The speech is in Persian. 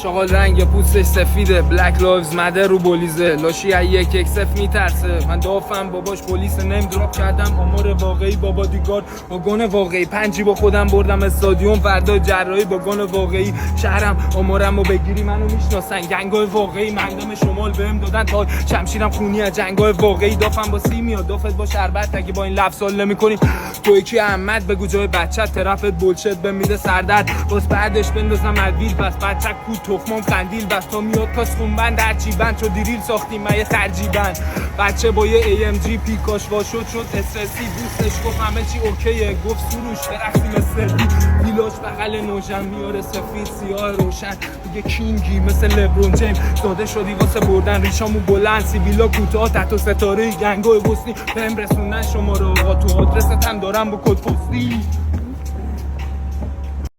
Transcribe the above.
چاقال رنگ پوستش سفیده، بلک لایوز مدر رو بولیزه، لاشی از یک اکسف میترسه. من دافم باباش پلیس نیم دراپ کردم، آمار واقعی با بادیگارد با گان واقعی، پنجی با خودم بردم استادیوم، فردا جراحی با گان واقعی. شهرم آمارمو بگیری منو میشناسن، گنگای واقعی مندم شمال بهم دادن تا شمشیرم خونی از جنگای واقعی. دافم با سیمیا دافت با شربت، اگه با این لفظ سال نمی‌کنی تو یکی احمد بگو جای بچت، طرفت بولشت به میده سردرد، باز بعدش بندازم ادویل، بس بچک کو تخمام قندیل، بس تا میاد کاس خونبند هرچی بند شد دیریل ساختیم من یه خرجی بند. بچه با یه AMG پیکاش واشد شد استرسی، دوستش گفت همه چی اوکیه، گفت سروش برقصی مثل ویلاش بغل نوژن میاره سفید سیاه روشن، دیگه کینگی مثل لبرون جیمز زاده شدی واسه بردن، ریشامو بلند سیبیلا کوتاه تحت ستاره گنگای بوسنی بهم رسوندن شما رو آقا، تو آدرست هم دارم با کد پستی.